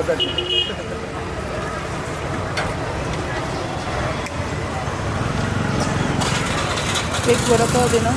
ज्यादा एक वड़ा पाव देना।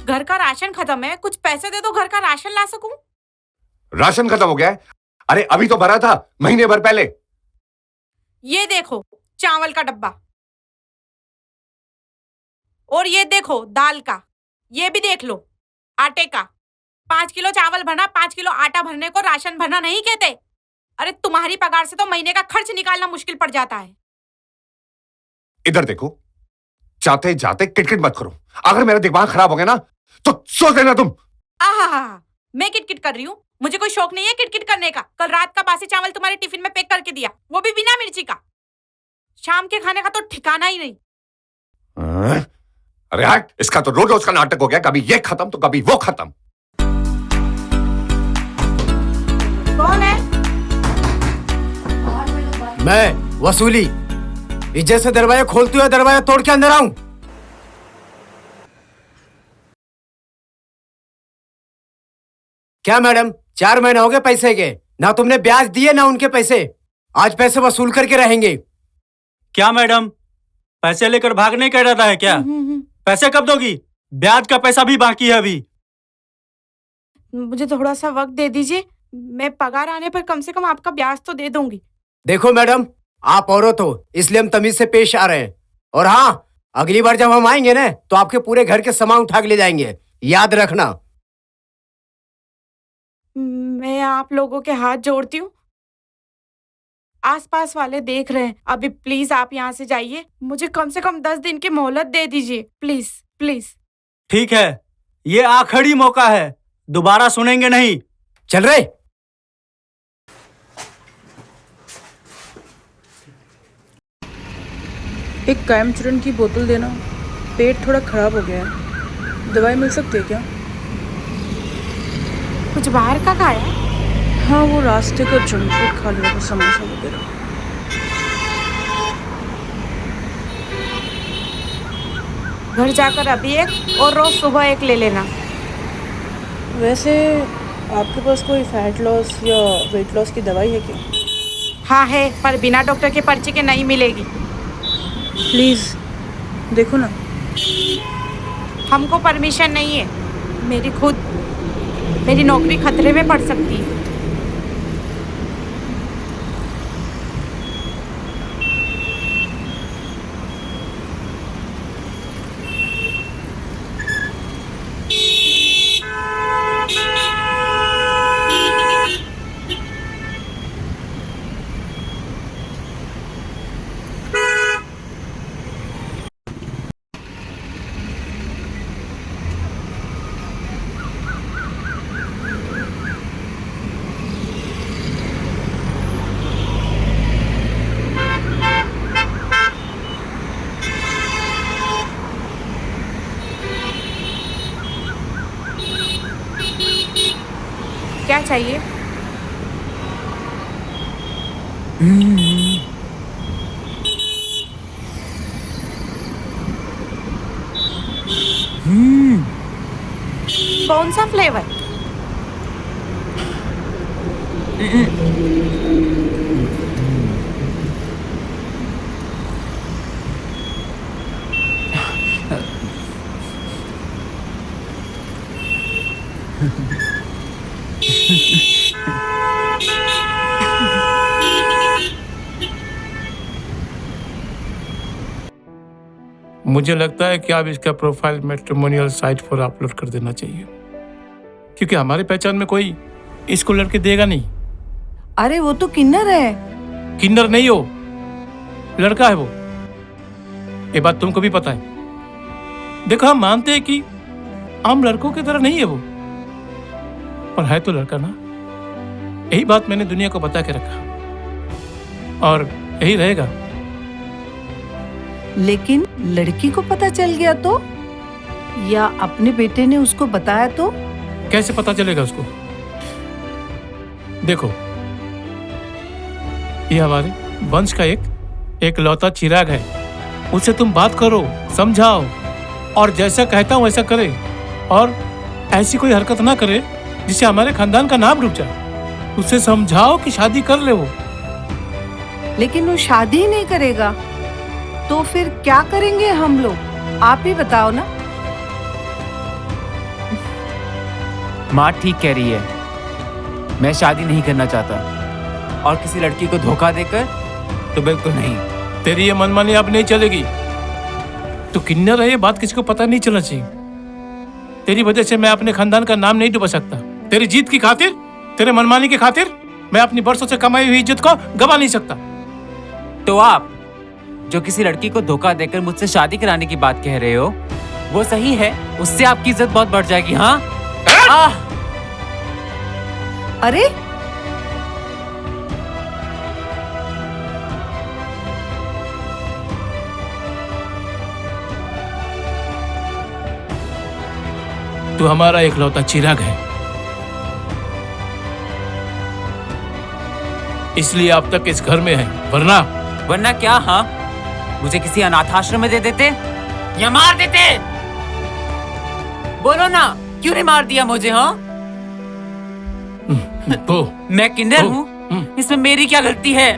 घर का राशन खत्म है, कुछ पैसे दे दो, घर का राशन ला सकूं। राशन खत्म हो गया है? अरे अभी तो भरा था महीने भर पहले। ये देखो चावल का डब्बा, और ये देखो दाल का, ये भी देख लो आटे का। 5 किलो चावल भरना, 5 किलो आटा भरने को राशन भरना नहीं कहते। अरे तुम्हारी पगार से तो महीने का खर्च निकालना मुश्किल पड़ जाता है। इधर देखो, जाते जाते किटकिट मत करो। अगर मेरा दिमाग खराब हो गया ना तो सोच लेना तुम। आहा, मैं किटकिट कर रही हूँ? मुझे कोई शौक नहीं है किटकिट करने का। कल रात का बासी चावल तुम्हारे टिफिन में पैक करके दिया, वो भी बिना मिर्ची का। शाम के खाने का तो ठिकाना ही नहीं। अरे हट, इसका तो रोज रोज का नाटक हो गया। कभी ये खत्म तो कभी वो खत्म। कौन है? मैं वसूली। इज्जत से दरवाजा खोलते हुए दरवाजा तोड़ के अंदर आऊं? क्या मैडम, 4 महीने हो गए पैसे के, ना तुमने ब्याज दिए ना उनके पैसे। आज पैसे वसूल करके रहेंगे। क्या मैडम, पैसे लेकर भागने का इरादा है क्या? पैसे कब दोगी? ब्याज का पैसा भी बाकी है अभी। मुझे थोड़ा सा वक्त दे दीजिए, मैं पगार आने पर कम से कम आपका ब्याज तो दे दूंगी। देखो मैडम, आप औरत हो इसलिए हम तमीज से पेश आ रहे हैं। और हाँ, अगली बार जब हम आएंगे ना तो आपके पूरे घर के सामान उठा के ले जाएंगे, याद रखना। मैं आप लोगों के हाथ जोड़ती हूँ, आसपास वाले देख रहे हैं। अभी प्लीज आप यहाँ से जाइए, मुझे कम से कम 10 दिन की मोहलत दे दीजिए, प्लीज प्लीज। ठीक है, ये आखिरी मौका है, दोबारा सुनेंगे नहीं। चल रहे। एक कायम चूर्ण की बोतल देना। पेट थोड़ा खराब हो गया है, दवाई मिल सकती है क्या? कुछ बाहर का खाया? हाँ, वो रास्ते का जंक फूड खा लिया था, समोसा वगैरह। घर जाकर अभी एक और रोज सुबह एक ले लेना। वैसे आपके पास कोई फैट लॉस या वेट लॉस की दवाई है क्या? हाँ है, पर बिना डॉक्टर के पर्ची के नहीं मिलेगी। प्लीज़ देखो ना। हमको परमिशन नहीं है, मेरी नौकरी खतरे में पड़ सकती है। क्या चाहिए? कौन सा फ्लेवर? मुझे लगता है कि आप इसका प्रोफाइल मैट्रिमोनियल साइट पर अपलोड कर देना चाहिए। क्योंकि हमारे पहचान में कोई इसको लड़के देगा नहीं। अरे वो तो किन्नर है। किन्नर नहीं हो, लड़का है वो, ये बात तुमको भी पता है। देखो हम मानते हैं कि आम लड़कों की तरह नहीं है वो, पर है तो लड़का ना। यही बात मैंने दुनिया को बता के रखा और यही रहेगा। लेकिन लड़की को पता चल गया तो, या अपने बेटे ने उसको बताया तो? कैसे पता चलेगा उसको? देखो, ये हमारे वंश का एक लौता चिराग है। उससे तुम बात करो, समझाओ, और जैसा कहता हूं वैसा करे, और ऐसी कोई हरकत ना करे जिससे हमारे खानदान का नाम डूब जाए। उससे समझाओ कि शादी कर ले वो। लेकिन वो शादी ही नहीं करेगा तो फिर क्या करेंगे हम लोग? आप ही बताओ ना। माँ ठीक कह रही है, मैं शादी नहीं करना चाहता, और किसी लड़की को धोखा देकर तो बिल्कुल नहीं। तेरी ये मनमानी अब नहीं चलेगी। तू किन्नर है, ये बात किसी को पता नहीं चलना चाहिए। तेरी वजह से मैं अपने खानदान का नाम नहीं डुबा सकता। तेरी जीत की खातिर, तेरे मनमानी की खातिर मैं अपनी बरसों से कमाई हुई इज्जत को गवा नहीं सकता। तो आप जो किसी लड़की को धोखा देकर मुझसे शादी कराने की बात कह रहे हो, वो सही है, उससे आपकी इज्जत बहुत बढ़ जाएगी। हाँ अरे तू हमारा एकलौता चिराग है, इसलिए अब तक इस घर में है, वरना क्या? हाँ, मुझे किसी अनाथ आश्रम में दे देते या मार देते। बोलो ना, क्यों नहीं मार दिया मुझे? हाँ, तो मैं किन्नर हूँ, इसमें मेरी क्या गलती है?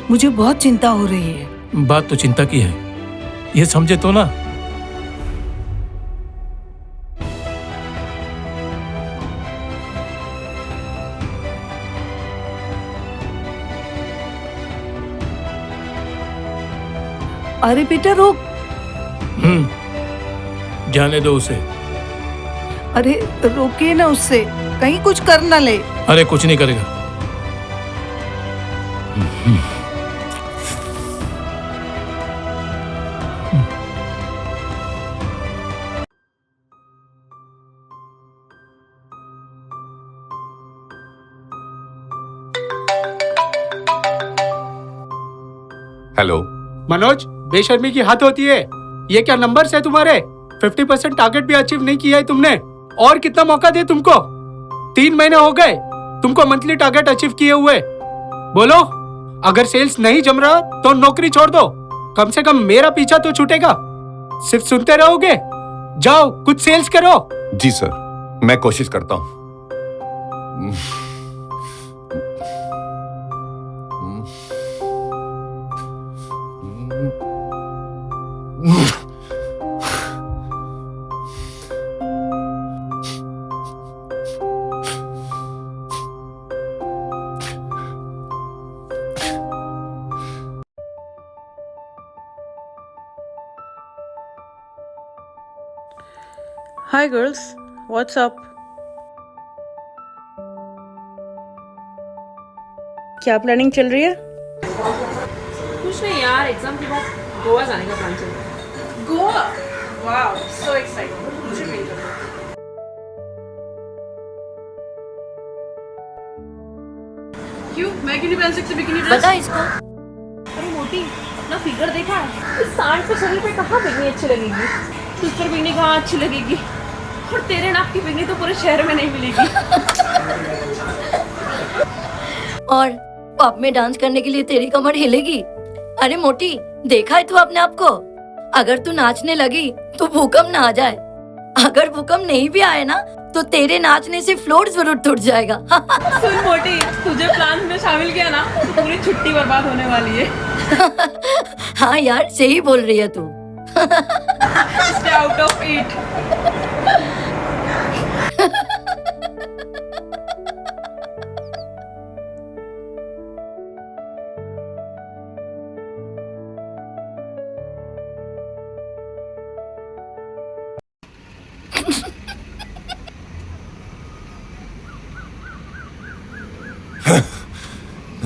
मुझे बहुत चिंता हो रही है। बात तो चिंता की है, ये समझे तो ना। अरे बेटा रुक। जाने दो उसे। अरे रोकिए ना उससे, कहीं कुछ कर ना ले। अरे कुछ नहीं करेगा। हेलो मनोज, बेशर्मी की हद होती है। ये क्या नंबर्स है तुम्हारे? 50% टारगेट भी अचीव नहीं किया है तुमने। और कितना मौका दे तुमको? 3 महीने हो गए तुमको मंथली टारगेट अचीव किए हुए। बोलो, अगर सेल्स नहीं जम रहा तो नौकरी छोड़ दो। कम से कम मेरा पीछा तो छूटेगा। सिर्फ सुनते रहोगे? जाओ कुछ सेल्स करो। जी सर, मैं कोशिश करता हूं। Hi girls, what's up? क्या प्लानिंग चल रही है? कुछ नहीं यार, एग्जाम के बाद गोवा जाने का प्लान चल रहा है। गोवा? Wow, so excited. मुझे भी जाना। क्यों, मैं क्यों नहीं पहन सकती बिकिनी ड्रेस? बता इसको। अरे मोटी, अपना फिगर देखा है? इस सांड पे शरीर पे कहाँ बिकनी अच्छी लगेगी? तुझ पर बिकनी कहाँ अच्छी लगेगी? और तेरे नाप की बिकनी तो पूरे शहर में नहीं मिलेगी। और पब में डांस करने के लिए तेरी कमर हिलेगी? अरे मोटी, देखा है तू अपने आप को? अगर तू नाचने लगी तो भूकंप ना आ जाए। अगर भूकंप नहीं भी आए ना तो तेरे नाचने से फ्लोर जरूर टूट जाएगा। सुन मोटी, तुझे प्लान में शामिल किया ना तो पूरी छुट्टी बर्बाद होने वाली है। हाँ यार, सही बोल रही है तू। Stay out of it.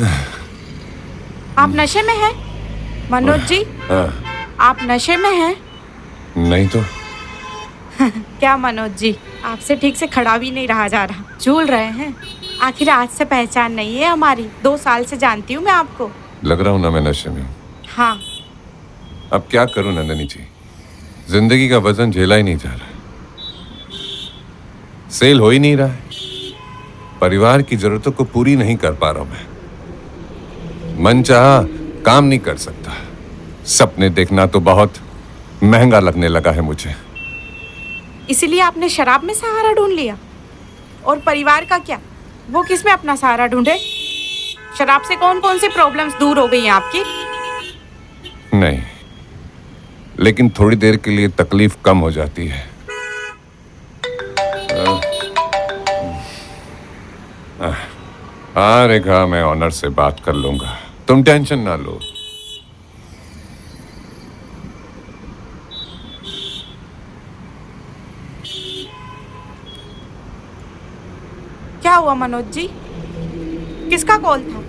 आप नशे में हैं मनोज जी? हाँ, आप नशे में हैं? नहीं तो क्या मनोज जी, आपसे ठीक से खड़ा भी नहीं रहा जा रहा, झूल रहे हैं। आखिर आज से पहचान नहीं है हमारी, 2 साल से जानती हूँ मैं आपको। लग रहा हूं ना मैं नशे में हूं। हाँ। अब क्या करूं नंदनी जी, जिंदगी का वजन झेला ही नहीं जा रहा, सेल हो ही नहीं रहा है, परिवार की जरूरतों को पूरी नहीं कर पा रहा हूं मैं, मन चाहा काम नहीं कर सकता, सपने देखना तो बहुत महंगा लगने लगा है मुझे। इसीलिए आपने शराब में सहारा ढूंढ लिया? और परिवार का क्या, वो किस में अपना सहारा ढूंढे? शराब से कौन कौन सी प्रॉब्लम्स दूर हो गई हैं आपकी? नहीं, लेकिन थोड़ी देर के लिए तकलीफ कम हो जाती है। हाँ रेखा, मैं ऑनर से बात कर लूंगा, तुम टेंशन ना लो। क्या हुआ मनोज जी? किसका कॉल था?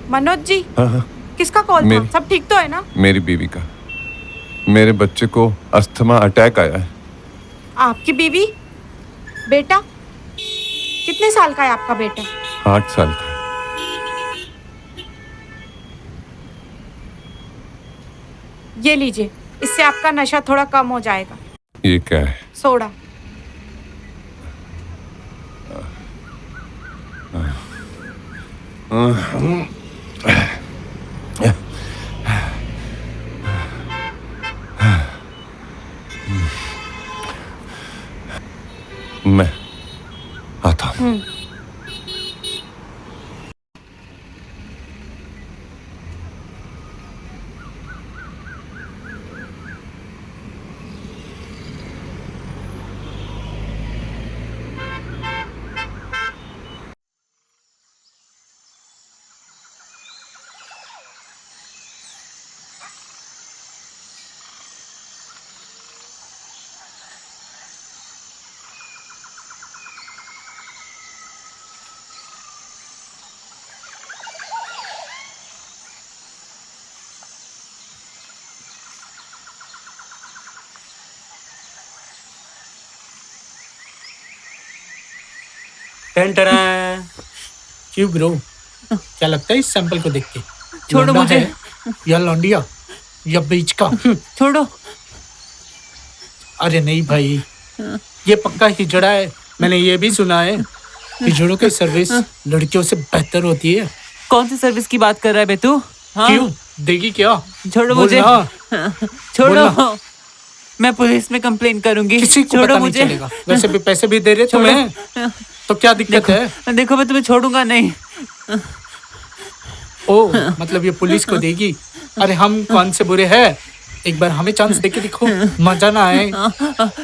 मनोज जी, हाँ, किसका कॉल था? मेरी। सब ठीक तो है ना? मेरी बीवी का, मेरे बच्चे को अस्थमा अटैक आया है। आपकी बीवी? बेटा कितने साल का है आपका बेटा? 8 साल का। ये लीजिए, इससे आपका नशा थोड़ा कम हो जाएगा। ये क्या है? सोडा। मैं आता हूं। टेंटरा। क्यों ब्रो, क्या लगता है इस सैंपल को देख के? छोड़ो लौंडा मुझे। है या लौंडिया या बीच का? छोड़ो। अरे नहीं भाई, ये पक्का हिजड़ा है। मैंने ये भी सुना है हिजड़ों की सर्विस लड़कियों से बेहतर होती है। कौन सी सर्विस की बात कर रहा है बे तू? हाँ? क्यों देगी क्या? छोड़ो बोल मुझे। ना। छोड़ो, बोलना। मैं पुलिस में कंप्लेन करूंगी। किसी को छोड़ो पता नहीं मुझे। चलेगा। वैसे भी पैसे भी दे रहे तुम्हें, तो क्या दिक्कत है? देखो मैं तुम्हें छोड़ूंगा नहीं। ओ मतलब ये पुलिस को देगी? अरे हम कौन से बुरे हैं, एक बार हमें चांस देके दिखो, मजा ना आए?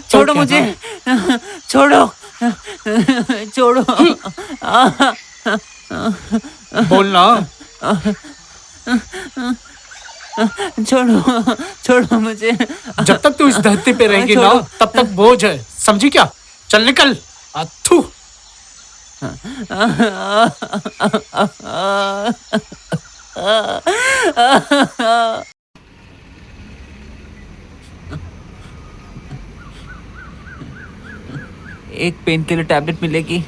छोड़ो क्या, मुझे। हाँ? छोड़ो। छोड़ो। बोलना। छोड़ो, छोड़ो मुझे। जब तक तू इस धरती पे रहेगी ना, छोड़ो। तब तक बोझ है, समझी क्या? चल निकल। अथू। एक पेन किलर टैबलेट मिलेगी?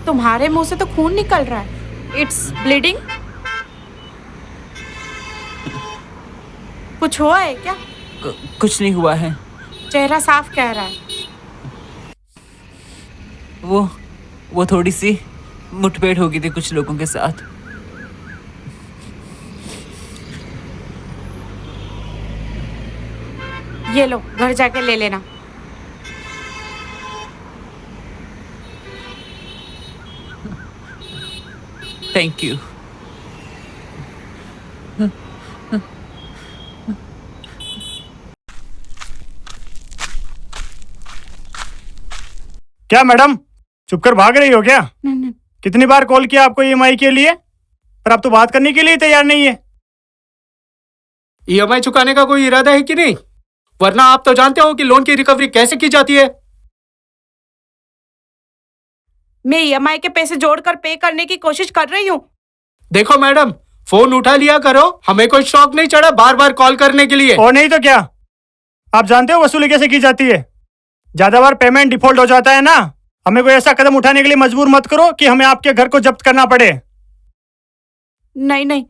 तुम्हारे मुंह से तो खून निकल रहा है। It's bleeding. कुछ हुआ है क्या? कुछ नहीं हुआ है। चेहरा साफ कह रहा है। वो थोड़ी सी मुठभेड़ हो गई थी कुछ लोगों के साथ। ये लो, घर जाके ले लेना। Thank you. क्या मैडम, चुप कर भाग रही हो क्या? कितनी बार कॉल किया आपको ईएमआई के लिए, पर आप तो बात करने के लिए तैयार नहीं है। ईएमआई चुकाने का कोई इरादा है कि नहीं? वरना आप तो जानते हो कि लोन की रिकवरी कैसे की जाती है। मैं ईएमआई के पैसे जोड़कर पे करने की कोशिश कर रही हूँ, देखो मैडम, फोन उठा लिया करो, हमें कोई शौक नहीं चढ़ा बार बार कॉल करने के लिए। और नहीं तो क्या, आप जानते हो वसूली कैसे की जाती है? ज्यादा बार पेमेंट डिफॉल्ट हो जाता है ना। हमें कोई ऐसा कदम उठाने के लिए मजबूर मत करो कि हमें आपके घर को जब्त करना पड़े। नहीं नहीं,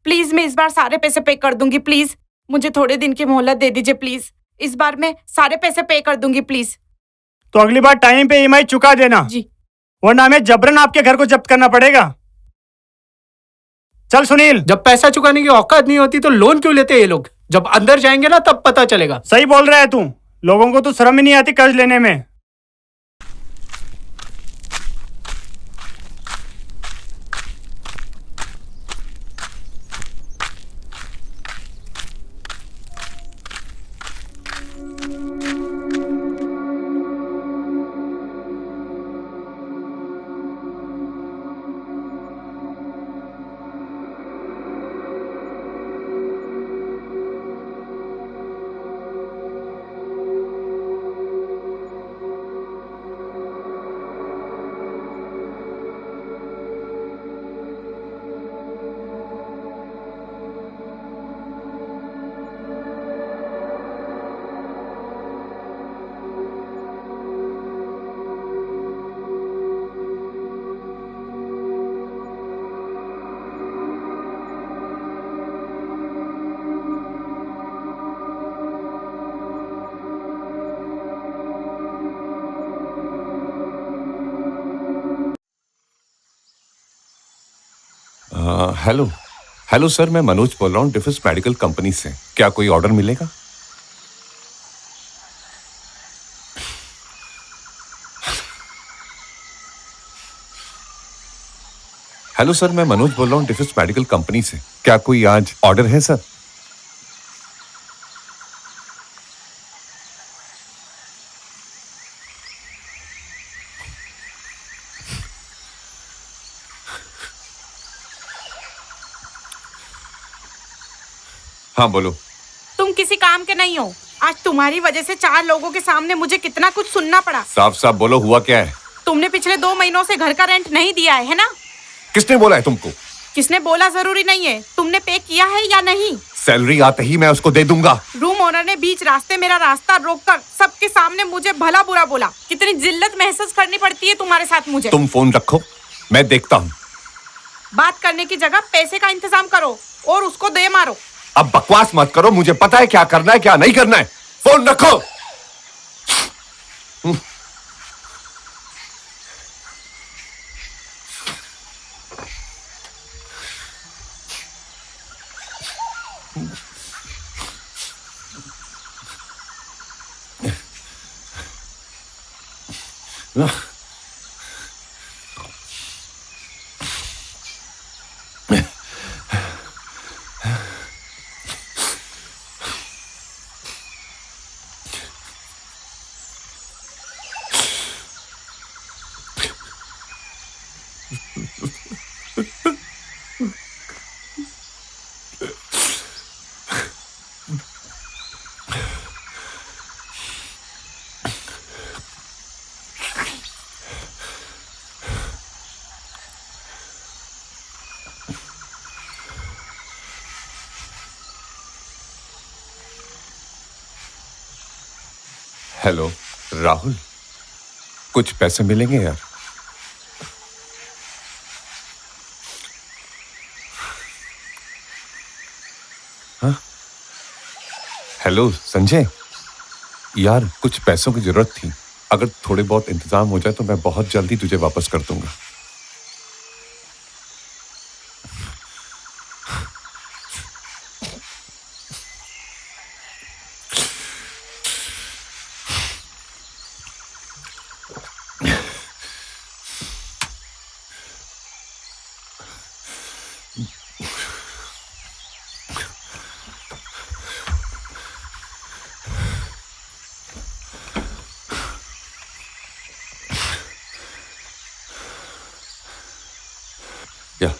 प्लीज मैं इस बार सारे पैसे पे कर दूंगी। प्लीज मुझे थोड़े दिन की मोहलत दे दीजिए प्लीज। इस बार मैं सारे पैसे पे कर दूंगी प्लीज। तो अगली बार टाइम पे ईएमआई चुका देना जी। वरना हमें जबरन आपके घर को जब्त करना पड़ेगा। चल सुनील। जब पैसा चुकाने की औकात नहीं होती तो लोन क्यों लेते ये लोग? जब अंदर जाएंगे ना तब पता चलेगा। सही बोल रहा है तू, लोगों को तो शर्म ही नहीं आती कर्ज लेने में। हेलो हेलो सर, मैं मनोज बोल रहा हूँ डिफेंस मेडिकल कंपनी से। क्या कोई ऑर्डर मिलेगा? हेलो सर, मैं मनोज बोल रहा हूँ डिफेंस मेडिकल कंपनी से। क्या कोई आज ऑर्डर है सर? हाँ बोलो। तुम किसी काम के नहीं हो। आज तुम्हारी वजह से 4 लोगों के सामने मुझे कितना कुछ सुनना पड़ा। साफ साफ बोलो, हुआ क्या है? तुमने पिछले 2 महीनों से घर का रेंट नहीं दिया है ना? किसने बोला है तुमको? किसने बोला जरूरी नहीं है, तुमने पे किया है या नहीं? सैलरी आते ही मैं उसको दे दूंगा। रूम ओनर ने बीच रास्ते मेरा रास्ता रोककर सबके सामने मुझे भला बुरा बोला। कितनी जिल्लत महसूस करनी पड़ती है तुम्हारे साथ मुझे। तुम फोन रखो, मैं देखता हूँ। बात करने की जगह पैसे का इंतजाम करो और उसको दे मारो। अब बकवास मत करो, मुझे पता है क्या करना है क्या नहीं करना है। फोन रखो। हेलो राहुल, कुछ पैसे मिलेंगे यार? हाँ? हेलो संजय, यार कुछ पैसों की जरूरत थी। अगर थोड़े बहुत इंतजाम हो जाए तो मैं बहुत जल्दी तुझे वापस कर दूंगा। या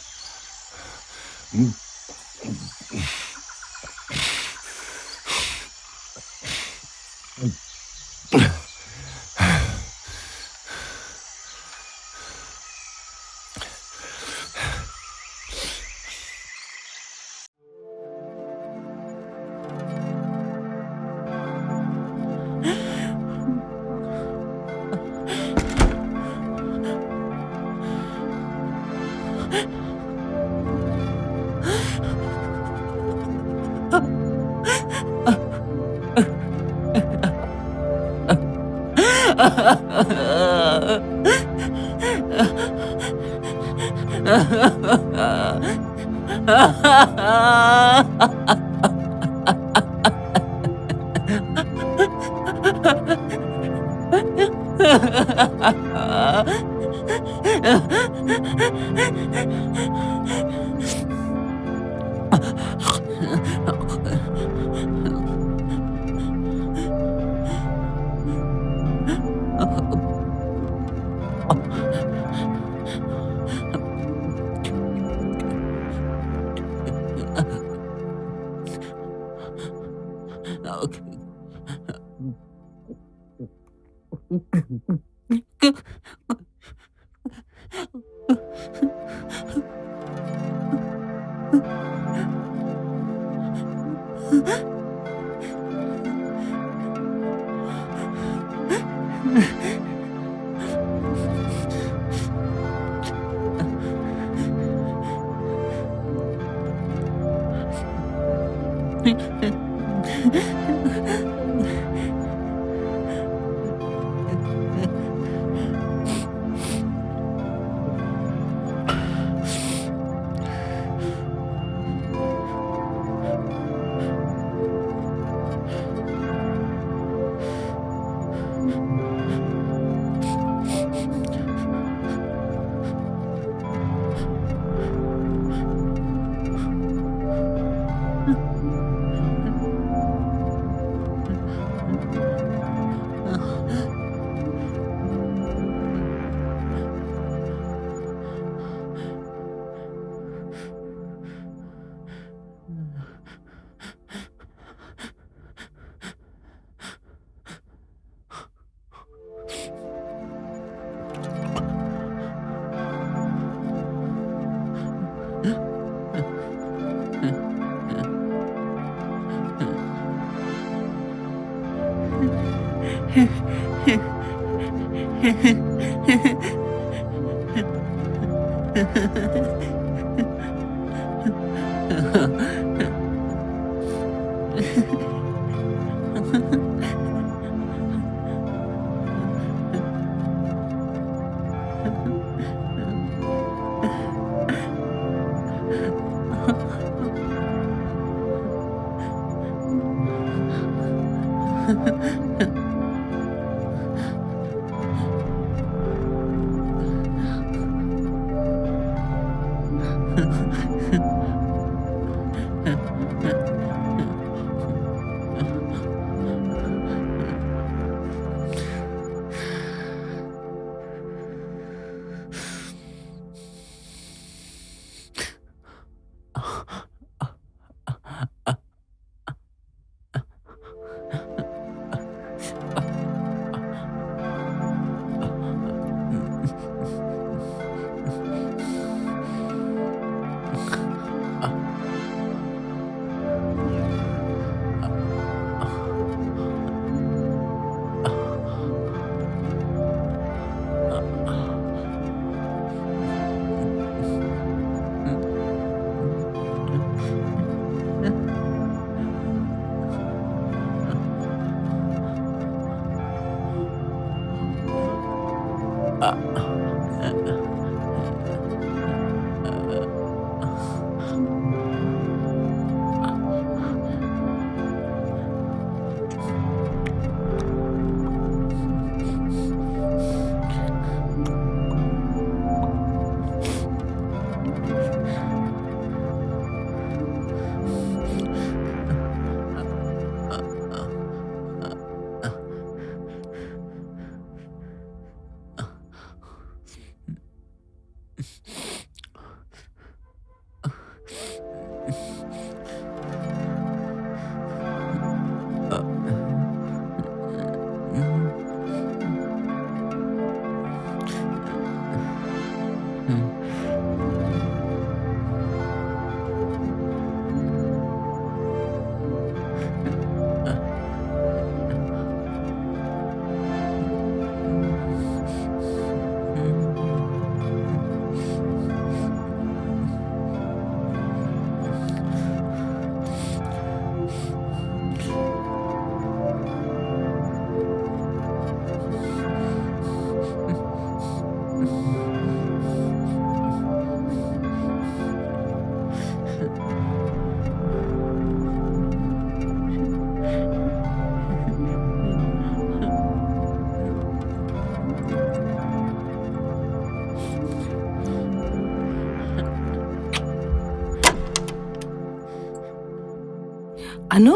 अनु,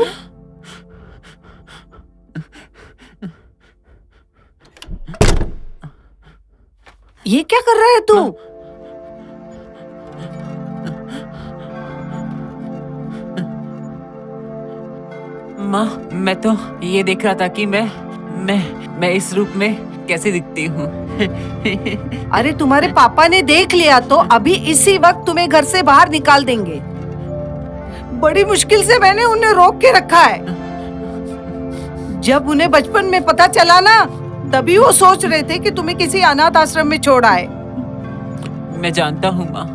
ये क्या कर रहा है तू? माँ, मैं तो ये देख रहा था कि मैं इस रूप में कैसे दिखती हूँ। अरे तुम्हारे पापा ने देख लिया तो अभी इसी वक्त तुम्हें घर से बाहर निकाल देंगे। बड़ी मुश्किल से मैंने उन्हें रोक के रखा है। जब उन्हें बचपन में पता चला ना, तभी वो सोच रहे थे कि तुम्हें किसी अनाथ आश्रम में छोड़ आए। मैं जानता हूँ माँ,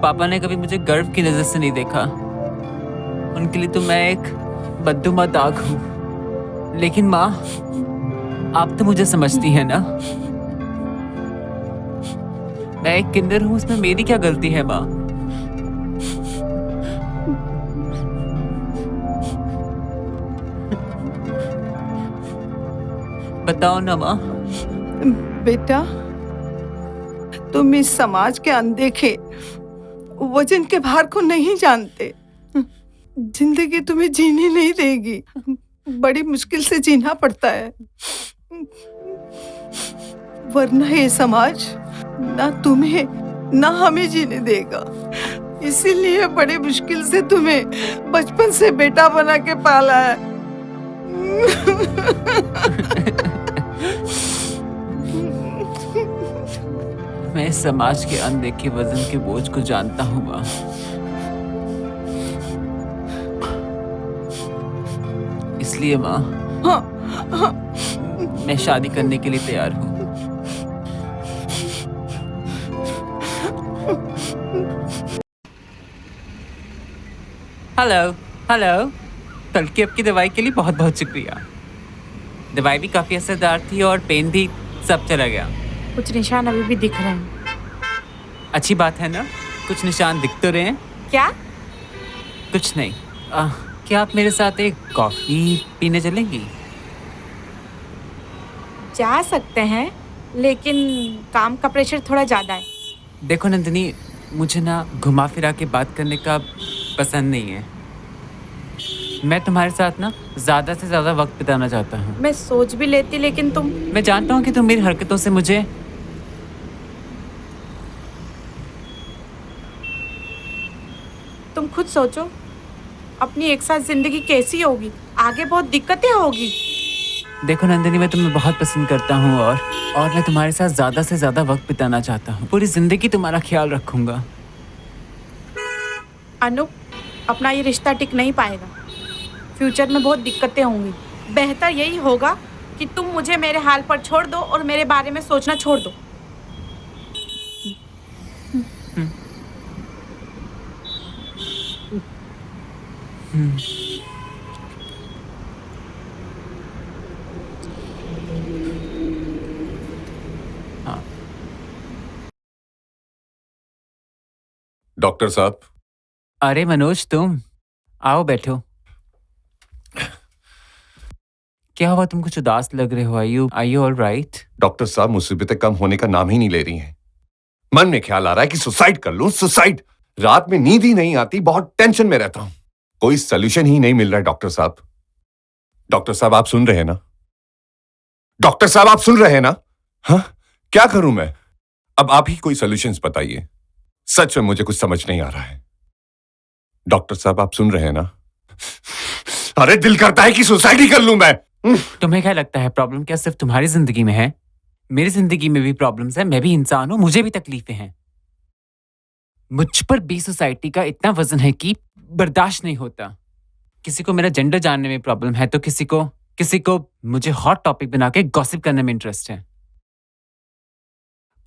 पापा ने कभी मुझे गर्व की नजर से नहीं देखा। उनके लिए तो मैं एक बददुमा दाग हूँ। लेकिन माँ, आप तो मुझे समझती हैं ना। मैं एक किन्नर हूँ, उसमें मेरी क्या गलती है माँ? बताओ ना माँ। बेटा, तुम इस समाज के अनदेखे वजन के भार को नहीं जानते। जिंदगी तुम्हें जीने नहीं देगी, बड़ी मुश्किल से जीना पड़ता है, वरना ये समाज ना तुम्हें ना हमें जीने देगा। इसीलिए बड़ी मुश्किल से तुम्हें बचपन से बेटा बना के पाला है। मैं समाज के अनदेखे वजन के बोझ को जानता हूँ माँ। इसलिए माँ, मैं शादी करने के लिए तैयार हूँ। हेलो हेलो, कल की आपकी दवाई के लिए बहुत बहुत शुक्रिया। दवाई भी काफी असरदार थी और पेन भी सब चला गया। कुछ निशान अभी भी दिख रहे हैं। अच्छी बात है ना, कुछ निशान दिख तो रहे हैं। क्या? कुछ नहीं। क्या आप मेरे साथ एक कॉफी पीने चलेंगी? जा सकते हैं, लेकिन काम का प्रेशर थोड़ा ज्यादा है। देखो नंदिनी, मुझे ना घुमा फिरा के बात करने का पसंद नहीं है। मैं तुम्हारे साथ ना ज्यादा से ज्यादा वक्त बिताना चाहता हूँ। मैं सोच भी लेती, लेकिन मैं जानता हूँ कि तुम मेरी हरकतों से मुझे तुम खुद सोचो, अपनी एक साथ जिंदगी कैसी होगी, आगे बहुत दिक्कतें होगी। देखो नंदिनी, मैं तुम्हें बहुत पसंद करता हूँ और मैं तुम्हारे साथ ज्यादा से ज्यादा वक्त बिताना चाहता हूँ। पूरी जिंदगी तुम्हारा ख्याल रखूंगा। अनु, अपना ये रिश्ता टिक नहीं पाएगा। फ्यूचर में बहुत दिक्कतें होंगी। बेहतर यही होगा कि तुम मुझे मेरे हाल पर छोड़ दो और मेरे बारे में सोचना छोड़ दो। डॉक्टर साहब। अरे मनोज, तुम आओ, बैठो। क्या हुआ? तुम कुछ उदास लग रहे हो। Are you all right? Doctor साहब, मुसीबतें कम होने का नाम ही नहीं ले रही हैं। मन में ख्याल आ रहा है कि सुसाइड कर लूं। सुसाइड। रात में नींद ही नहीं आती, बहुत टेंशन में रहता हूं। कोई सॉल्यूशन ही नहीं मिल रहा है डॉक्टर साहब। डॉक्टर साहब, आप सुन रहे हैं ना? डॉक्टर साहब, आप सुन रहे हैं ना? हाँ, क्या करूं मैं? अब आप ही कोई सॉल्यूशंस बताइए। सच में मुझे कुछ समझ नहीं आ रहा है। डॉक्टर साहब, आप सुन रहे हैं ना? अरे, दिल करता है कि सुसाइड ही कर लूं मैं। तुम्हें क्या लगता है प्रॉब्लम क्या सिर्फ तुम्हारी जिंदगी में है? मेरी जिंदगी में भी प्रॉब्लम्स हैं। मैं भी इंसान हूं, मुझे भी तकलीफें हैं। मुझ पर भी सोसाइटी का इतना वजन है कि बर्दाश्त नहीं होता। किसी को मेरा जेंडर जानने में प्रॉब्लम है तो किसी को मुझे हॉट टॉपिक बना के गॉसिप करने में इंटरेस्ट है।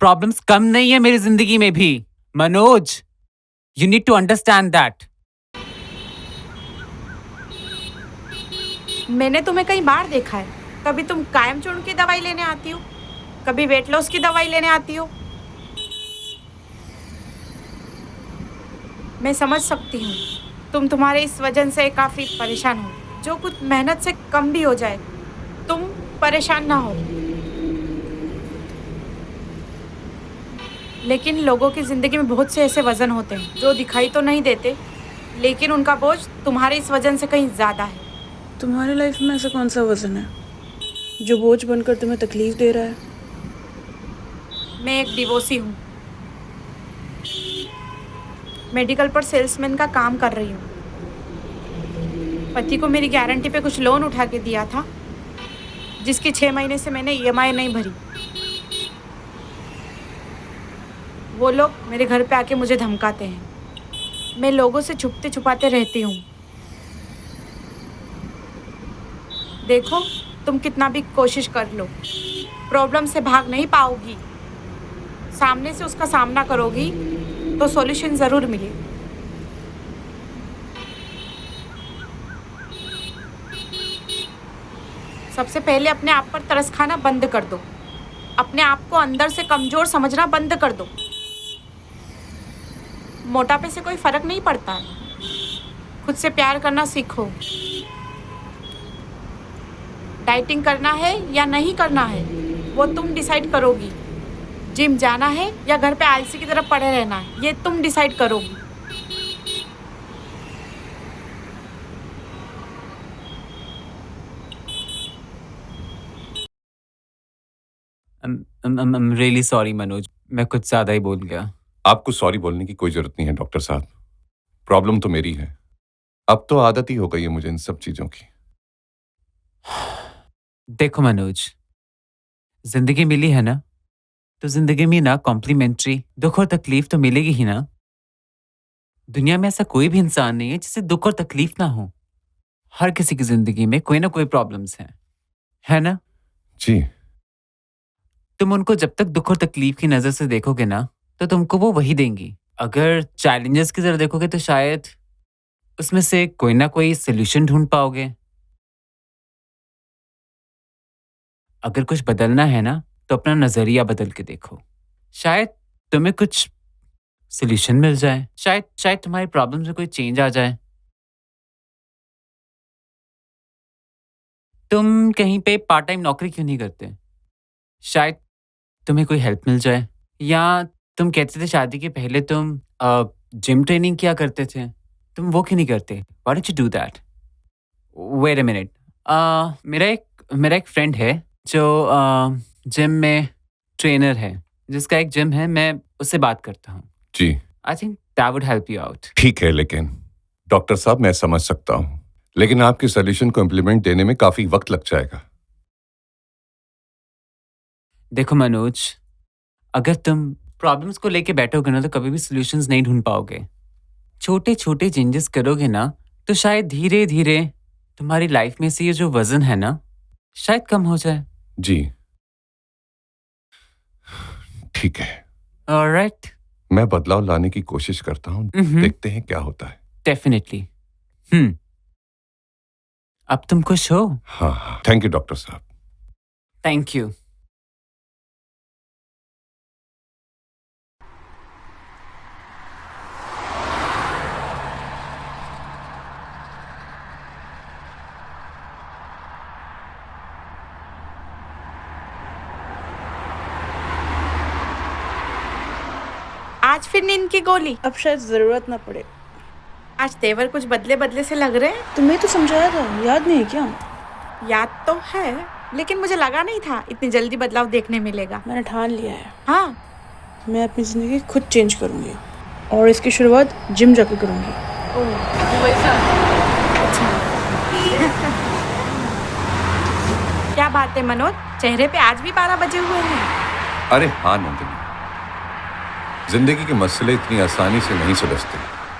प्रॉब्लम्स कम नहीं है मेरी जिंदगी में भी। Manoj, you need to understand that. मैंने तुम्हें कई बार देखा है। कभी तुम कायम चूर्ण की दवाई लेने आती हो, कभी वेट लॉस की दवाई लेने आती हो। मैं समझ सकती हूँ तुम तुम्हारे इस वजन से काफ़ी परेशान हो। जो कुछ मेहनत से कम भी हो जाए, तुम परेशान ना हो। लेकिन लोगों की ज़िंदगी में बहुत से ऐसे वजन होते हैं जो दिखाई तो नहीं देते, लेकिन उनका बोझ तुम्हारे इस वजन से कहीं ज्यादा है। तुम्हारी लाइफ में ऐसा कौन सा वजन है जो बोझ बनकर तुम्हें तकलीफ दे रहा है? मैं एक डिवोर्सी हूँ। मेडिकल पर सेल्समैन का काम कर रही हूँ। पति को मेरी गारंटी पे कुछ लोन उठा के दिया था, जिसकी 6 महीने से मैंने EMI नहीं भरी। वो लोग मेरे घर पे आके मुझे धमकाते हैं। मैं लोगों से छुपते छुपाते रहती हूँ। देखो, तुम कितना भी कोशिश कर लो, प्रॉब्लम से भाग नहीं पाओगी। सामने से उसका सामना करोगी तो सॉल्यूशन ज़रूर मिले। सबसे पहले अपने आप पर तरस खाना बंद कर दो। अपने आप को अंदर से कमज़ोर समझना बंद कर दो। मोटापे से कोई फ़र्क नहीं पड़ता है। खुद से प्यार करना सीखो। डाइटिंग करना है या नहीं करना है वो तुम डिसाइड करोगी। जिम जाना है या घर पे आलसी की तरह पड़े रहना है ये तुम डिसाइड करोगी। I'm really sorry मनोज, मैं कुछ ज्यादा ही बोल गया। आपको सॉरी बोलने की कोई जरूरत नहीं है डॉक्टर साहब। प्रॉब्लम तो मेरी है। अब तो आदत ही हो गई है मुझे इन सब चीजों की। देखो मनोज, जिंदगी मिली है ना, तो जिंदगी में ना कॉम्प्लीमेंट्री दुख और तकलीफ तो मिलेगी ही ना। दुनिया में ऐसा कोई भी इंसान नहीं है जिसे दुख और तकलीफ ना हो। हर किसी की जिंदगी में कोई ना कोई प्रॉब्लम्स हैं, है ना? जी। तुम उनको जब तक दुख और तकलीफ की नजर से देखोगे ना, तो तुमको वो वही देंगी। अगर चैलेंजेस की तरह देखोगे तो शायद उसमें से कोई ना कोई सोल्यूशन ढूंढ पाओगे। अगर कुछ बदलना है ना, तो अपना नजरिया बदल के देखो। शायद तुम्हें कुछ सोल्यूशन मिल जाए। शायद तुम्हारी प्रॉब्लम में कोई चेंज आ जाए। तुम कहीं पे पार्ट टाइम नौकरी क्यों नहीं करते? शायद तुम्हें कोई हेल्प मिल जाए। या तुम कहते थे शादी के पहले तुम जिम ट्रेनिंग किया करते थे, तुम वो क्यों नहीं करते? Why don't you do that? Wait a minute, मेरा एक फ्रेंड है जो जिम में ट्रेनर है, जिसका एक जिम है। मैं उससे बात करता हूँ। जी। I think that would help you out. ठीक है, लेकिन डॉक्टर साहब मैं समझ सकता हूँ, लेकिन आपके सोल्यूशन को इम्प्लीमेंट देने में काफी वक्त लग जाएगा। देखो मनोज, अगर तुम प्रॉब्लम्स को लेके बैठोगे ना, तो कभी भी सॉल्यूशंस नहीं ढूंढ पाओगे। छोटे छोटे चेंजेस करोगे ना, तो शायद धीरे धीरे तुम्हारी लाइफ में से ये जो वजन है ना, शायद कम हो जाए। जी ठीक है। ऑलराइट। मैं बदलाव लाने की कोशिश करता हूँ, देखते हैं क्या होता है। डेफिनेटली। अब तुम खुश हो? हाँ, थैंक यू डॉक्टर साहब। Thank you. आज फिर नींद की गोली? अब शायद जरूरत ना पड़े। आज तेवर कुछ बदले बदले से लग रहे हैं। तुम्हें तो समझाया था, याद नहीं है क्या? याद तो है, लेकिन मुझे लगा नहीं था इतनी जल्दी बदलाव देखने मिलेगा। मैंने ठान लिया है। हाँ, मैं अपनी जिंदगी खुद चेंज करूंगी और इसकी शुरुआत जिम जाके करूंगी। क्या बात है मनोज, चेहरे पे आज भी 12 बजे हुए हैं। अरे हाँ नंदिनी, जिंदगी के मसले इतनी आसानी से नहीं सुलझते।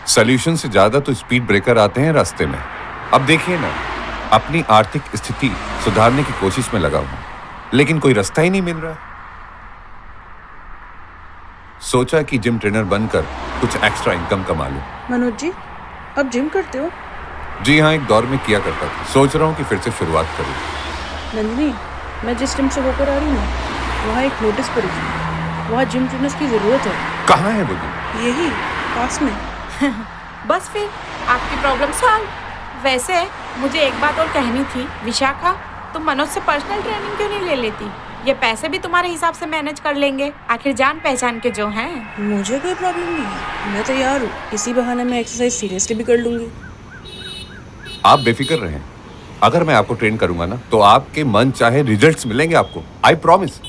सॉल्यूशन से ज्यादा तो स्पीड ब्रेकर आते हैं रास्ते में। अब देखिए ना, अपनी आर्थिक स्थिति सुधारने की कोशिश में लगा हूं, लेकिन कोई रास्ता ही नहीं मिल रहा। सोचा कि जिम ट्रेनर बनकर कुछ एक्स्ट्रा इनकम कमा लूं। मनोज जी, अब जिम करते हो? जी हाँ, एक दौर में किया करता था। सोच रहा हूँ कि फिर से शुरुआत करूँ। नंदिनी, मैं जिस जिम से होकर आ रही हूँ ना, वहाँ एक नोटिस पड़ी थी। वहाँ जिम ट्रेनर्स की जरूरत है। कहाँ है वो जिम? यही पास में। बस फिर आपकी प्रॉब्लम सॉल्व। वैसे मुझे एक बात और कहनी थी, विशाखा, तुम मनोज से पर्सनल ट्रेनिंग क्यों नहीं ले लेती? ये पैसे भी तुम्हारे हिसाब से मैनेज कर लेंगे, आखिर जान पहचान के जो हैं। मुझे कोई प्रॉब्लम नहीं है, मैं तैयार हूँ। इसी बहाने मैं एक्सरसाइज सीरियसली भी कर लूंगी। आप बेफिक्र रहें, अगर मैं आपको ट्रेन करूंगा ना तो आपके मन चाहे रिजल्ट्स मिलेंगे आपको, I promise.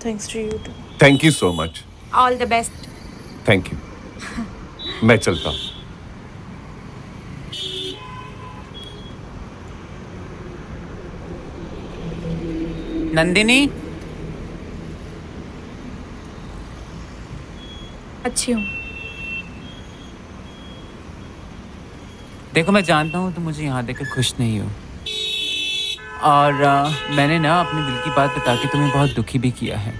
Thanks to you too. Thank you so much. All the best. Thank you. मैं चलता हूँ। नंदिनी, अच्छी हूँ। देखो मैं जानता हूँ तुम मुझे यहाँ देखकर खुश नहीं हो, और मैंने ना अपने दिल की बात बता के तुम्हें बहुत दुखी भी किया है,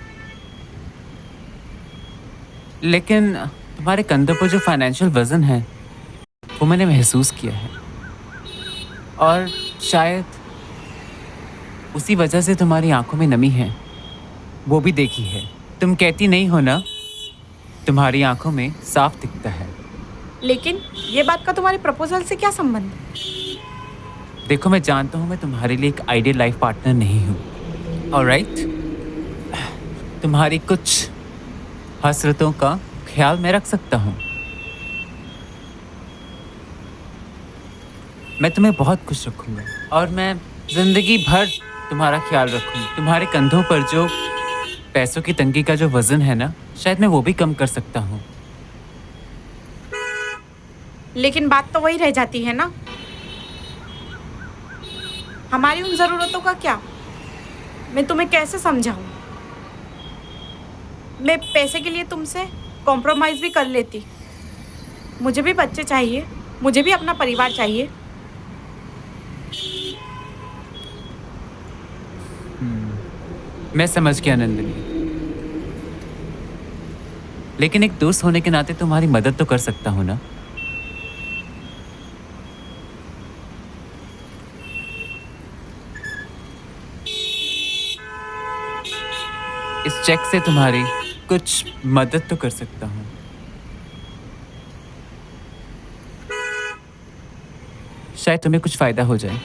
लेकिन तुम्हारे कंधों पर जो फाइनेंशियल वजन है वो मैंने महसूस किया है, और शायद उसी वजह से तुम्हारी आंखों में नमी है, वो भी देखी है। तुम कहती नहीं हो ना, तुम्हारी आंखों में साफ दिखता है। लेकिन ये बात का तुम्हारे प्रपोजल से क्या संबंध? देखो मैं जानता हूँ मैं तुम्हारे लिए एक आइडियल लाइफ पार्टनर नहीं हूँ, ऑलराइट? तुम्हारी कुछ हसरतों का ख्याल मैं रख सकता हूँ। मैं तुम्हें बहुत खुश रखूँगा, और मैं जिंदगी भर तुम्हारा ख्याल रखूँगा। तुम्हारे कंधों पर जो पैसों की तंगी का जो वजन है ना, शायद मैं वो भी कम कर सकता हूँ। लेकिन बात तो वही रह जाती है ना, हमारी उन जरूरतों का क्या? मैं तुम्हें कैसे समझाऊं? मैं पैसे के लिए तुमसे कॉम्प्रोमाइज भी कर लेती। मुझे भी बच्चे चाहिए, मुझे भी अपना परिवार चाहिए। मैं समझ गया नंदिनी, लेकिन एक दोस्त होने के नाते तुम्हारी मदद तो कर सकता हूँ ना। इस चेक से तुम्हारी कुछ मदद तो कर सकता हूँ। शायद तुम्हें कुछ फायदा हो जाए।